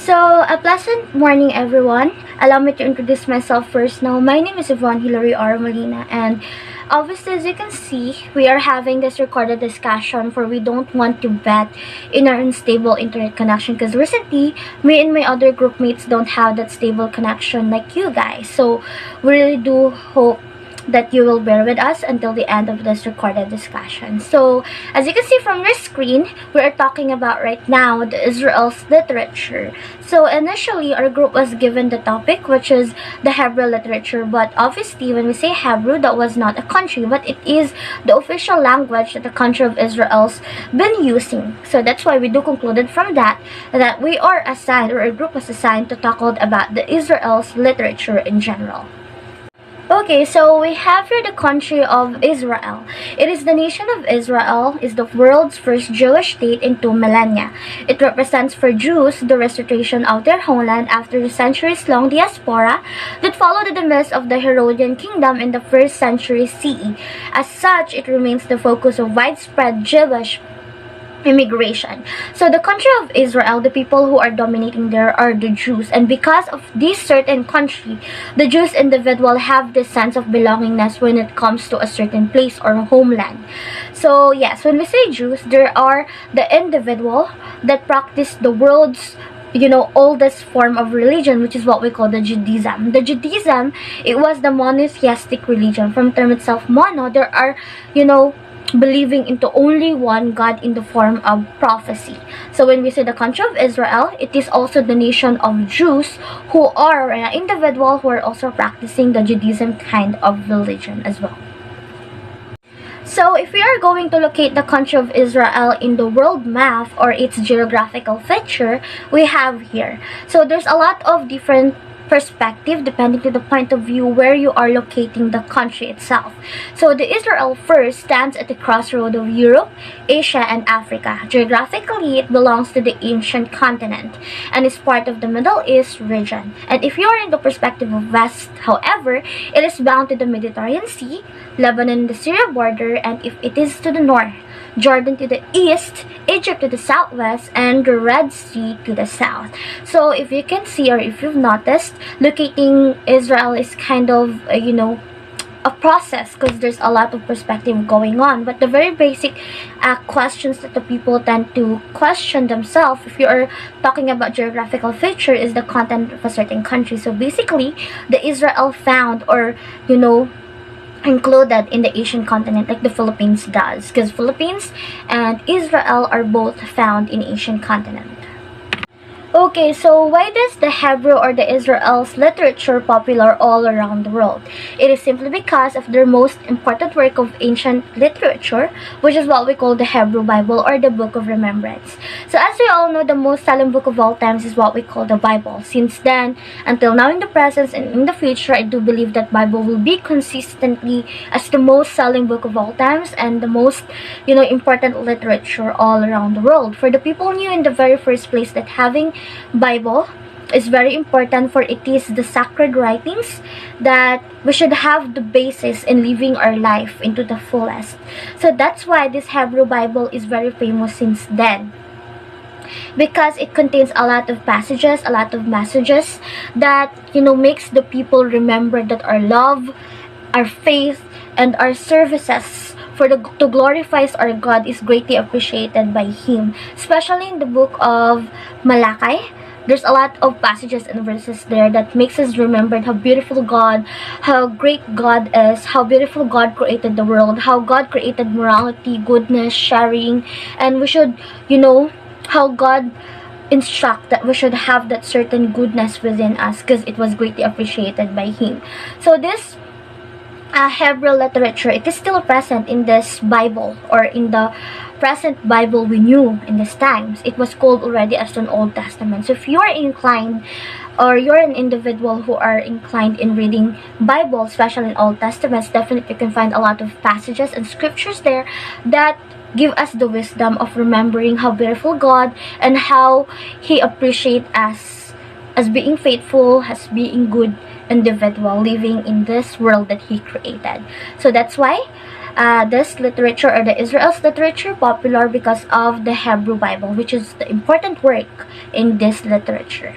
A pleasant morning, everyone. Allow me to introduce myself first now. My name is Ivon Molina, and obviously, as you can see, we are having this recorded discussion for we don't want to bet in our unstable internet connection because recently, me and my other group mates don't have that stable connection like you guys. So, we really do hope that you will bear with us until the end of this recorded discussion. So, as you can see from your screen, we are talking about right now the Israel's literature. So, initially, our group was given the topic, which is the Hebrew literature. But obviously, when we say Hebrew, that was not a country, but it is the official language that the country of Israel's been using. So, that's why we do concluded from that we are assigned, or our group was assigned to talk about the Israel's literature in general. Okay, so we have here the country of Israel. It is the nation of Israel, is the world's first Jewish state in 2 millennia. It represents for Jews the restoration of their homeland after the centuries-long diaspora that followed the demise of the Herodian kingdom in the 1st century CE. As such, it remains the focus of widespread Jewish immigration. So the country of Israel, the people who are dominating there are the Jews, and because of this certain country, the Jews individual have this sense of belongingness when it comes to a certain place or homeland. So yes, when we say Jews, there are the individual that practice the world's oldest form of religion, which is what we call the Judaism. The Judaism, it was the monotheistic religion. From the term itself, mono, there are, believing into only one God in the form of prophecy. So when we say the country of Israel, it is also the nation of Jews who are an individual who are also practicing the Judaism kind of religion as well. So if we are going to locate the country of Israel in the world map or its geographical feature, we have here. So there's a lot of different perspective depending to the point of view where you are locating the country itself. So the Israel first stands at the crossroad of Europe, Asia, and Africa. Geographically, it belongs to the ancient continent and is part of the Middle East region. And if you are in the perspective of West, however, it is bound to the Mediterranean Sea, Lebanon, the Syria border, and if it is to the north, Jordan to the east, Egypt to the southwest, and the Red Sea to the south. So if you can see, or if you've noticed, locating Israel is kind of a process because there's a lot of perspective going on. But the very basic questions that the people tend to question themselves if you are talking about geographical feature is the content of a certain country. So basically, the Israel found or included in the Asian continent like the Philippines does, because Philippines and Israel are both found in Asian continent. Okay, so why does the Hebrew or the Israel's literature popular all around the world? It is simply because of their most important work of ancient literature, which is what we call the Hebrew Bible or the Book of Remembrance. So as we all know, the most selling book of all times is what we call the Bible. Since then, until now in the present and in the future, I do believe that Bible will be consistently as the most selling book of all times and the most, important literature all around the world. For the people knew in the very first place that having Bible is very important, for it is the sacred writings that we should have the basis in living our life into the fullest. So that's why this Hebrew Bible is very famous since then, because it contains a lot of passages, a lot of messages that makes the people remember that our love, our faith, and our services to glorify our God is greatly appreciated by Him. Especially in the book of Malachi, there's a lot of passages and verses there that makes us remember how beautiful God, how great God is, how beautiful God created the world, how God created morality, goodness, sharing, and we should, how God instruct that we should have that certain goodness within us because it was greatly appreciated by Him. So this Hebrew literature, it is still present in this Bible or in the present Bible we knew in these times. It was called already as an Old Testament. So if you are inclined or you're an individual who are inclined in reading Bible, especially in Old Testaments, definitely you can find a lot of passages and scriptures there that give us the wisdom of remembering how beautiful God and how He appreciates us as being faithful, as being good individual living in this world that He created. So that's why this literature, or the Israel's literature, popular because of the Hebrew Bible, which is the important work in this literature.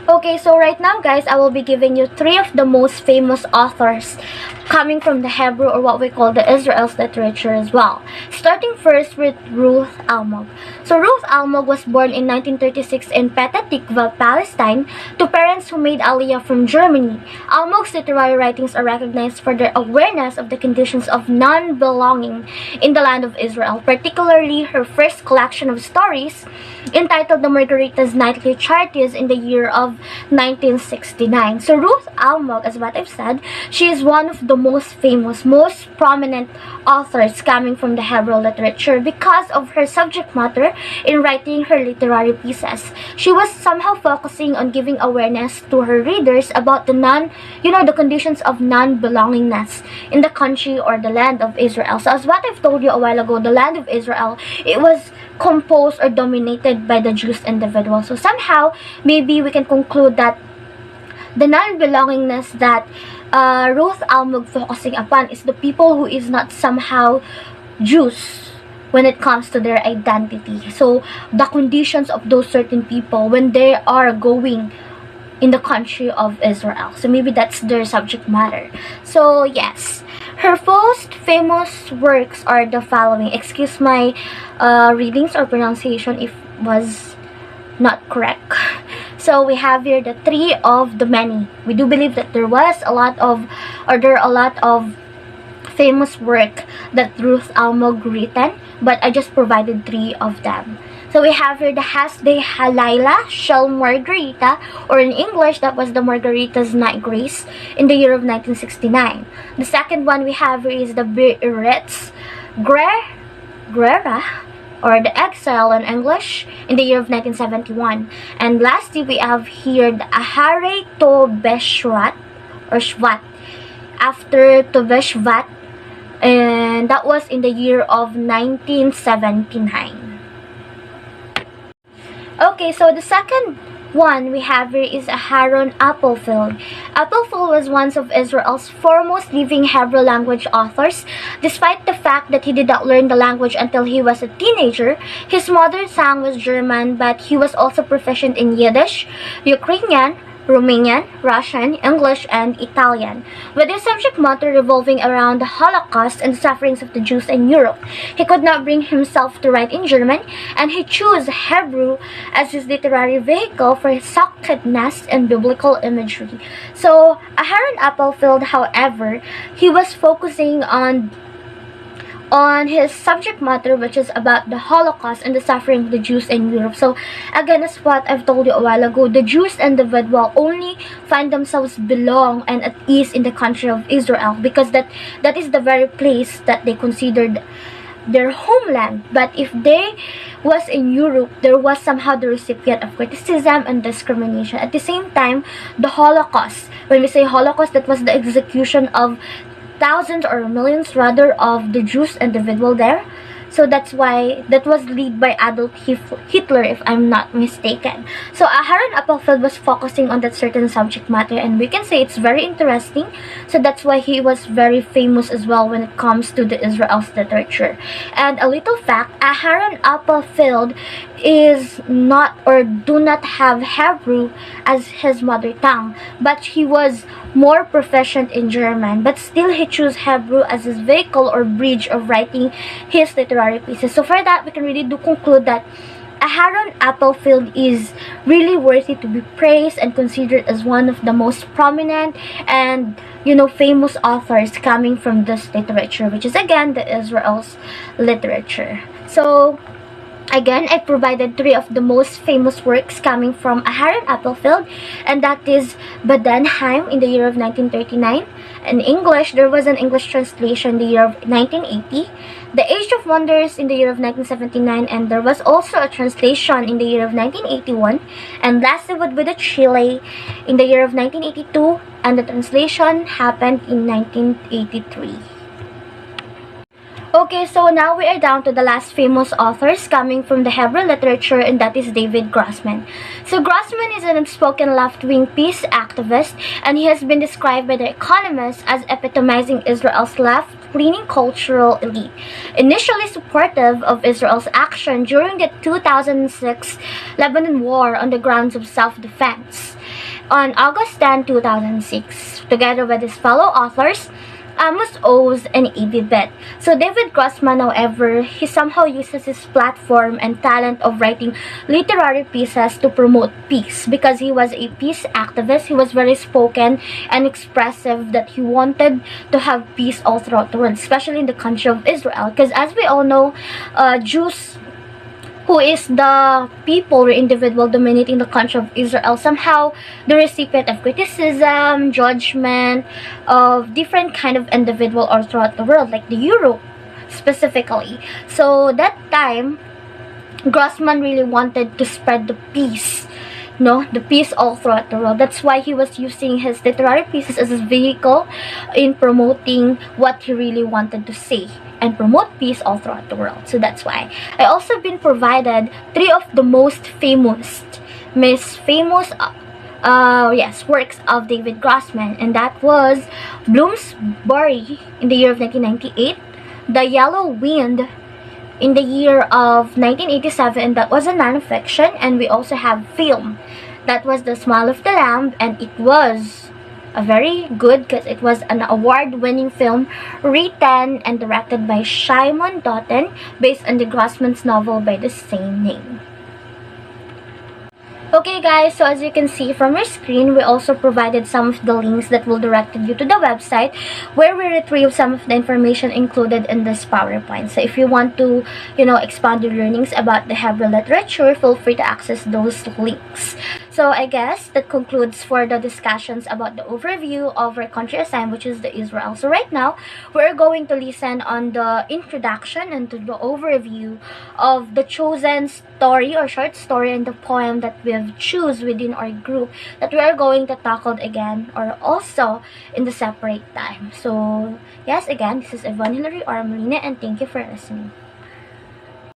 Okay, so right now, guys, I will be giving you 3 of the most famous authors coming from the Hebrew, or what we call the Israel's literature as well. Starting first with Ruth Almog. So Ruth Almog was born in 1936 in Petah Tikva, Palestine, to parents who made Aliyah from Germany. Almog's literary writings are recognized for their awareness of the conditions of non-belonging in the land of Israel, particularly her first collection of stories entitled The Margarita's Nightly Charities in the year of 1969. So Ruth Almog, as what I've said, she is one of the most famous, most prominent authors coming from the Hebrew literature because of her subject matter in writing her literary pieces. She was somehow focusing on giving awareness to her readers about the conditions of non-belongingness in the country or the land of Israel. So as what I've told you a while ago, the land of Israel, it was composed or dominated by the Jewish individuals. So somehow, maybe we can conclude that the non-belongingness that Ruth Almog focusing upon is the people who is not somehow Jews when it comes to their identity. So the conditions of those certain people when they are going in the country of Israel. So maybe that's their subject matter. So yes, her most famous works are the following. Excuse my readings or pronunciation if was not correct. So we have here the 3 of the many. We do believe that there are a lot of famous work that Ruth Almog written, but I just provided 3 of them. So we have here the Hasdai Halayla Shel Margarita, or in English, that was the Margarita's Night Grace in the year of 1969. The second one we have here is the Be'eretz Grera, or the Exile in English, in the year of 1971. And lastly, we have here the Ahare Tobeshvat, or Shvat, after Tobeshvat, and that was in the year of 1979. Okay, so the second one we have here is Aharon Applefield. Applefield was one of Israel's foremost living Hebrew language authors. Despite the fact that he did not learn the language until he was a teenager, his mother tongue was German, but he was also proficient in Yiddish, Ukrainian, Romanian, Russian, English, and Italian. With his subject matter revolving around the Holocaust and the sufferings of the Jews in Europe, he could not bring himself to write in German, and he chose Hebrew as his literary vehicle for his sacredness and biblical imagery. So, Aharon Applefield, however, he was focusing on his subject matter, which is about the Holocaust and the suffering of the Jews in Europe. So again, as what I've told you a while ago, the Jews individual only find themselves belong and at ease in the country of Israel because that is the very place that they considered their homeland. But if they was in Europe, there was somehow the recipient of criticism and discrimination. At the same time, the Holocaust, when we say Holocaust, that was the execution of thousands or millions rather of the Jews individual there. So that's why that was led by Adolf Hitler, if I'm not mistaken. So Aharon Applefield was focusing on that certain subject matter, and we can say it's very interesting. So that's why he was very famous as well when it comes to the Israel's literature. And a little fact, Aharon Applefield is not or do not have Hebrew as his mother tongue, but he was more proficient in German, but still he chose Hebrew as his vehicle or bridge of writing his literary pieces. So for that, we can really do conclude that Aharon Applefield is really worthy to be praised and considered as one of the most prominent and famous authors coming from this literature, which is again the Israel's literature. So again, I provided 3 of the most famous works coming from Aharon Applefield, and that is Badenheim in the year of 1939. In English, there was an English translation in the year of 1980. The Age of Wonders in the year of 1979, and there was also a translation in the year of 1981. And lastly would be the Chile in the year of 1982, and the translation happened in 1983. Okay, so now we are down to the last famous authors coming from the Hebrew literature, and that is David Grossman. So Grossman is an outspoken left-wing peace activist, and he has been described by The Economist as epitomizing Israel's left-leaning cultural elite. Initially supportive of Israel's action during the 2006 Lebanon War on the grounds of self-defense. On August 10, 2006, together with his fellow authors, Amos Oz and A.B. Bett. So David Grossman, however, he somehow uses his platform and talent of writing literary pieces to promote peace. Because he was a peace activist, he was very spoken and expressive that he wanted to have peace all throughout the world, especially in the country of Israel. Because as we all know, Jews, who is the people or individual dominating the country of Israel, somehow the recipient of criticism, judgment of different kind of individual all throughout the world, like the Europe specifically. So that time, Grossman really wanted to spread the peace, the peace all throughout the world. That's why he was using his literary pieces as his vehicle in promoting what he really wanted to say and promote peace all throughout the world. So that's why I also been provided three of the most famous works of David Grossman, and that was Bloomsbury in the year of 1998, The Yellow Wind in the year of 1987, and that was a non-fiction. And we also have film, that was The Smile of the Lamb, and it was a very good because it was an award-winning film written and directed by Shimon Doughton based on the Grossman's novel by the same name. Okay guys, so as you can see from your screen, we also provided some of the links that will direct you to the website where we retrieve some of the information included in this PowerPoint. So if you want to, expand your learnings about the Hebrew literature, feel free to access those links. So I guess that concludes for the discussions about the overview of our country assignment, which is the Israel. So right now, we're going to listen on the introduction and to the overview of the chosen story or short story and the poem that we have choose within our group that we are going to tackle again or also in the separate time. So yes, again, this is Ivon Molina, and thank you for listening.